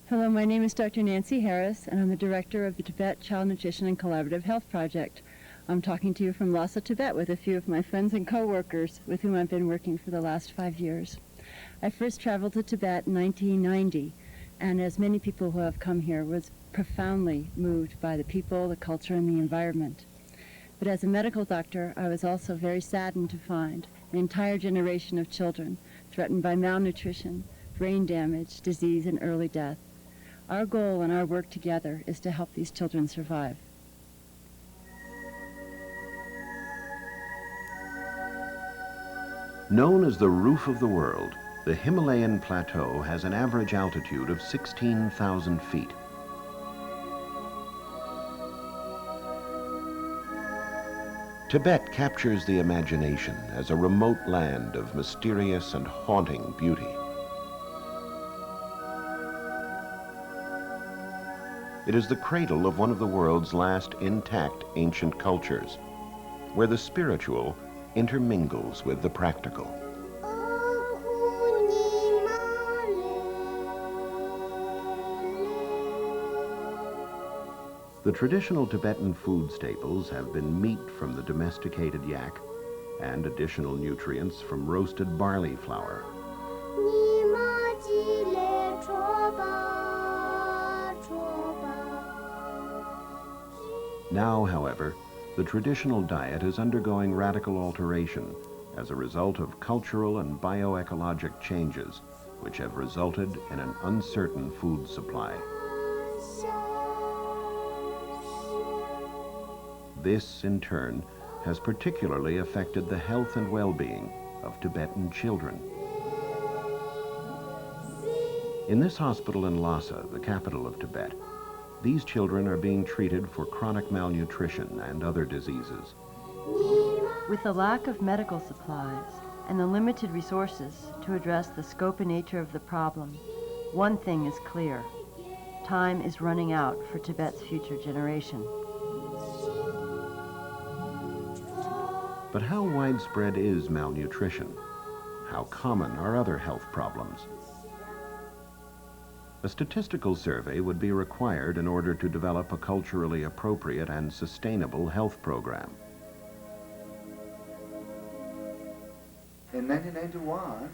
Hello, my name is Dr. Nancy Harris, and I'm the director of the Tibet Child Nutrition and Collaborative Health Project. I'm talking to you from Lhasa, Tibet, with a few of my friends and co-workers with whom I've been working for the last 5 years. I first traveled to Tibet in 1990, and as many people who have come here, was profoundly moved by the people, the culture, and the environment. But as a medical doctor, I was also very saddened to find an entire generation of children threatened by malnutrition, brain damage, disease, and early death. Our goal and our work together is to help these children survive. Known as the roof of the world, the Himalayan plateau has an average altitude of 16,000 feet. Tibet captures the imagination as a remote land of mysterious and haunting beauty. It is the cradle of one of the world's last intact ancient cultures, where the spiritual intermingles with the practical. The traditional Tibetan food staples have been meat from the domesticated yak and additional nutrients from roasted barley flour. Now, however, the traditional diet is undergoing radical alteration as a result of cultural and bioecologic changes, which have resulted in an uncertain food supply. This, in turn, has particularly affected the health and well-being of Tibetan children. In this hospital in Lhasa, the capital of Tibet, these children are being treated for chronic malnutrition and other diseases. With the lack of medical supplies and the limited resources to address the scope and nature of the problem, one thing is clear: time is running out for Tibet's future generation. But how widespread is malnutrition? How common are other health problems? A statistical survey would be required in order to develop a culturally appropriate and sustainable health program. In 1991,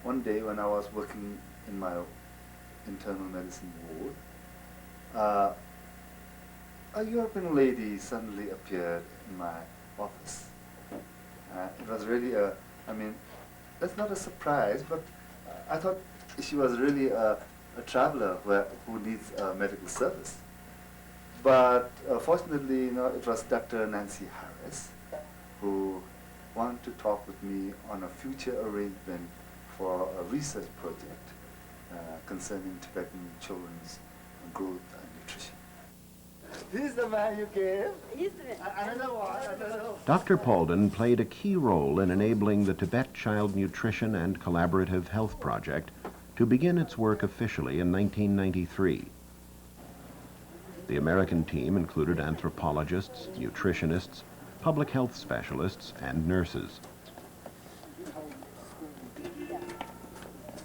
one day when I was working in my internal medicine ward, a European lady suddenly appeared in my office. It was really that's not a surprise, but I thought she was really a traveler who needs medical service. But fortunately, it was Dr. Nancy Harris who wanted to talk with me on a future arrangement for a research project concerning Tibetan children's growth and nutrition. He's the man you gave. He's the man. Another one. Dr. Paulden played a key role in enabling the Tibet Child Nutrition and Collaborative Health Project to begin its work officially in 1993. The American team included anthropologists, nutritionists, public health specialists, and nurses.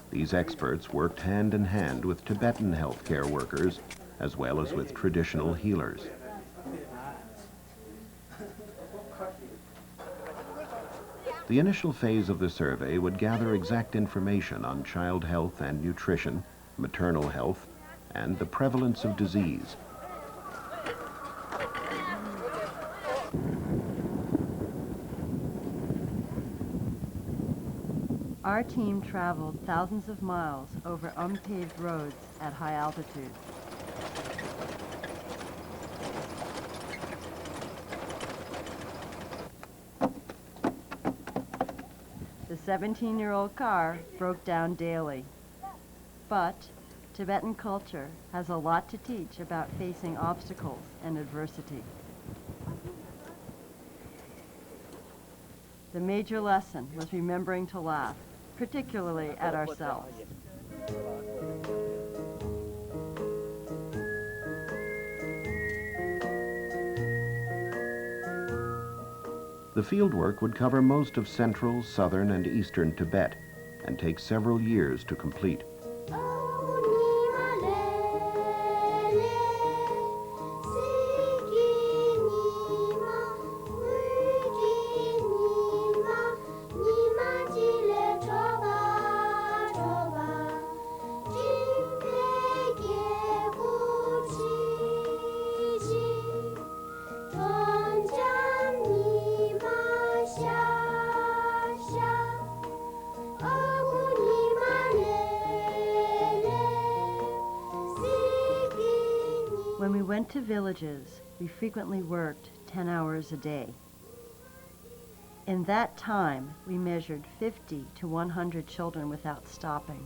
These experts worked hand in hand with Tibetan healthcare workers as well as with traditional healers. The initial phase of the survey would gather exact information on child health and nutrition, maternal health, and the prevalence of disease. Our team traveled thousands of miles over unpaved roads at high altitude. The 17-year-old car broke down daily. But Tibetan culture has a lot to teach about facing obstacles and adversity. The major lesson was remembering to laugh, particularly at ourselves. The fieldwork would cover most of central, southern, and eastern Tibet and take several years to complete. When we went to villages, we frequently worked 10 hours a day. In that time, we measured 50 to 100 children without stopping,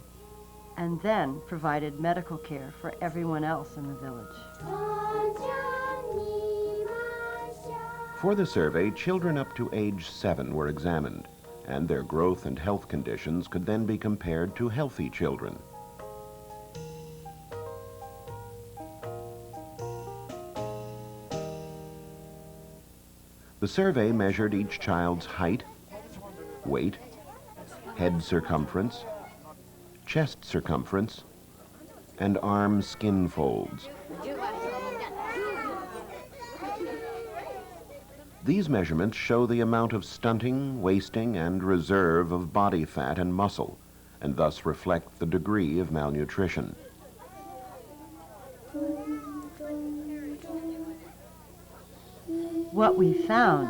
and then provided medical care for everyone else in the village. For the survey, children up to age 7 were examined, and their growth and health conditions could then be compared to healthy children. The survey measured each child's height, weight, head circumference, chest circumference, and arm skin folds. These measurements show the amount of stunting, wasting, and reserve of body fat and muscle, and thus reflect the degree of malnutrition. What we found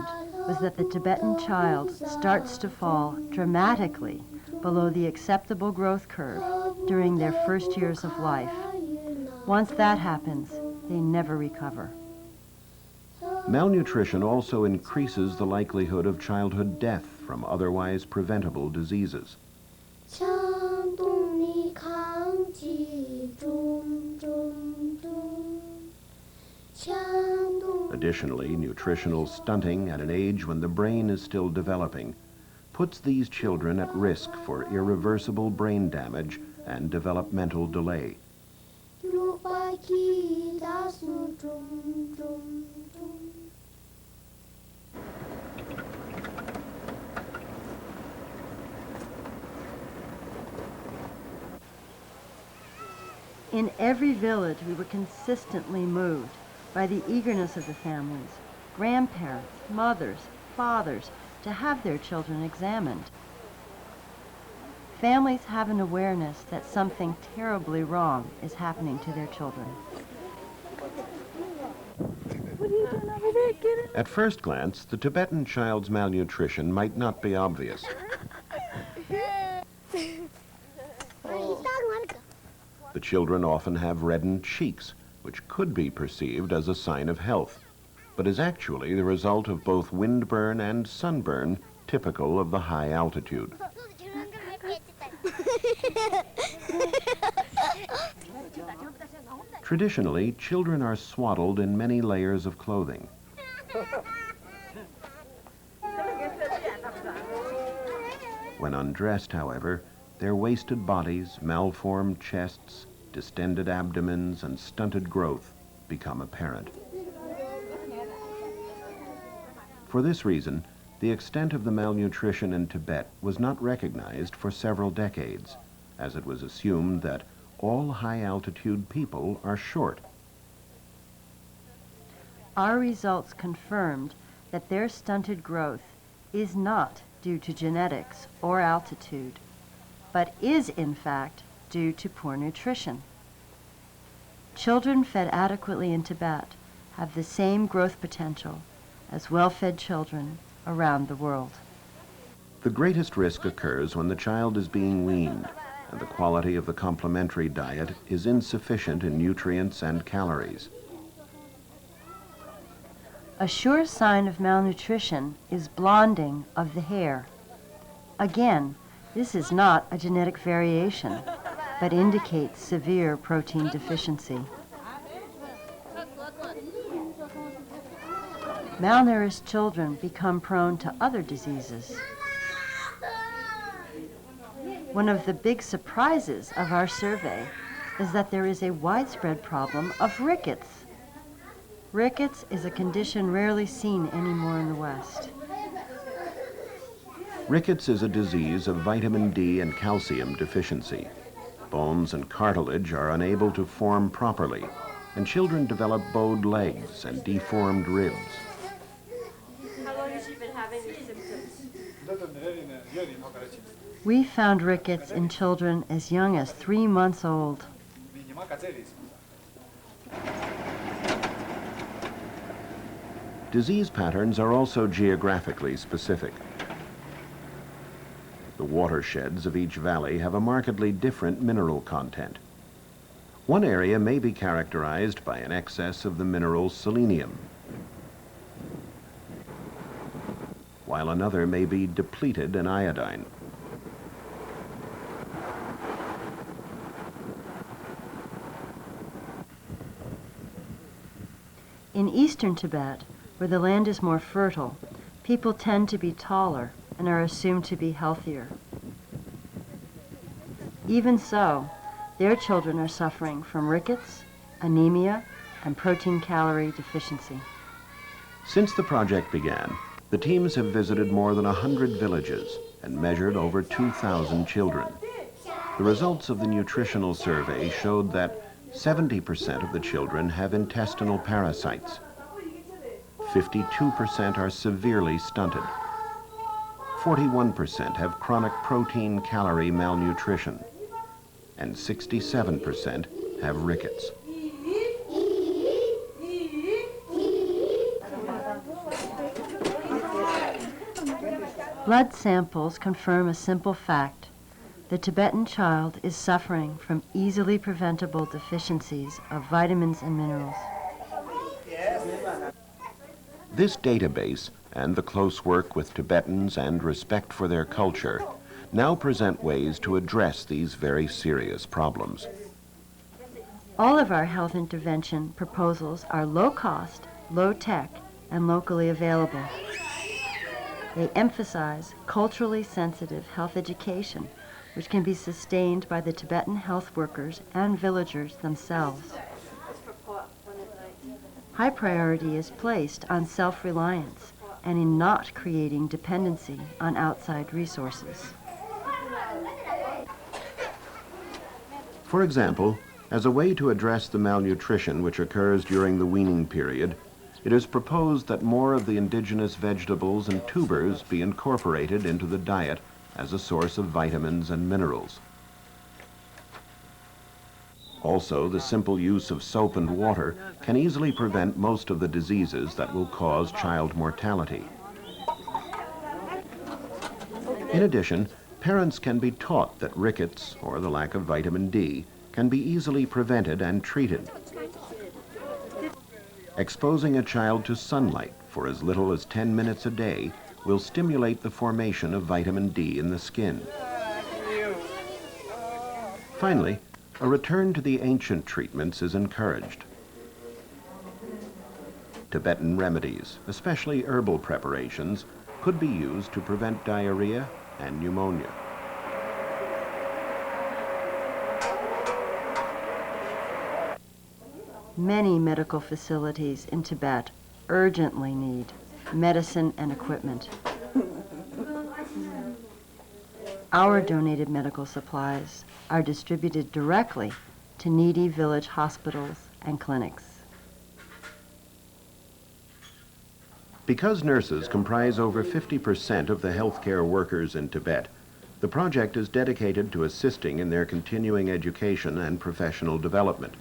was that the Tibetan child starts to fall dramatically below the acceptable growth curve during their first years of life. Once that happens, they never recover. Malnutrition also increases the likelihood of childhood death from otherwise preventable diseases. Additionally, nutritional stunting at an age when the brain is still developing puts these children at risk for irreversible brain damage and developmental delay. In every village, we were consistently moved by the eagerness of the families, grandparents, mothers, fathers, to have their children examined. Families have an awareness that something terribly wrong is happening to their children. What are you doing over there? Get it? At first glance, the Tibetan child's malnutrition might not be obvious. The children often have reddened cheeks, which could be perceived as a sign of health, but is actually the result of both windburn and sunburn typical of the high altitude. Traditionally, children are swaddled in many layers of clothing. When undressed, however, their wasted bodies, malformed chests, distended abdomens, and stunted growth become apparent. For this reason, the extent of the malnutrition in Tibet was not recognized for several decades, as it was assumed that all high-altitude people are short. Our results confirmed that their stunted growth is not due to genetics or altitude, but is in fact due to poor nutrition. Children fed adequately in Tibet have the same growth potential as well-fed children around the world. The greatest risk occurs when the child is being weaned, and the quality of the complementary diet is insufficient in nutrients and calories. A sure sign of malnutrition is blonding of the hair. Again, this is not a genetic variation, but indicates severe protein deficiency. Malnourished children become prone to other diseases. One of the big surprises of our survey is that there is a widespread problem of rickets. Rickets is a condition rarely seen anymore in the West. Rickets is a disease of vitamin D and calcium deficiency. Bones and cartilage are unable to form properly, and children develop bowed legs and deformed ribs. How long has she been having these symptoms? We found rickets in children as young as 3 months old. Disease patterns are also geographically specific. The watersheds of each valley have a markedly different mineral content. One area may be characterized by an excess of the mineral selenium, while another may be depleted in iodine. In eastern Tibet, where the land is more fertile, people tend to be taller and are assumed to be healthier. Even so, their children are suffering from rickets, anemia, and protein-calorie deficiency. Since the project began, the teams have visited more than 100 villages and measured over 2,000 children. The results of the nutritional survey showed that 70% of the children have intestinal parasites. 52% are severely stunted. 41% have chronic protein-calorie malnutrition. And 67% have rickets. Blood samples confirm a simple fact. The Tibetan child is suffering from easily preventable deficiencies of vitamins and minerals. This database and the close work with Tibetans and respect for their culture now present ways to address these very serious problems. All of our health intervention proposals are low cost, low tech, and locally available. They emphasize culturally sensitive health education, which can be sustained by the Tibetan health workers and villagers themselves. High priority is placed on self-reliance and in not creating dependency on outside resources. For example, as a way to address the malnutrition which occurs during the weaning period, it is proposed that more of the indigenous vegetables and tubers be incorporated into the diet as a source of vitamins and minerals. Also, the simple use of soap and water can easily prevent most of the diseases that will cause child mortality. In addition, parents can be taught that rickets, or the lack of vitamin D, can be easily prevented and treated. Exposing a child to sunlight for as little as 10 minutes a day will stimulate the formation of vitamin D in the skin. Finally, a return to the ancient treatments is encouraged. Tibetan remedies, especially herbal preparations, could be used to prevent diarrhea and pneumonia. Many medical facilities in Tibet urgently need medicine and equipment. Our donated medical supplies are distributed directly to needy village hospitals and clinics. Because nurses comprise over 50% of the healthcare workers in Tibet, the project is dedicated to assisting in their continuing education and professional development.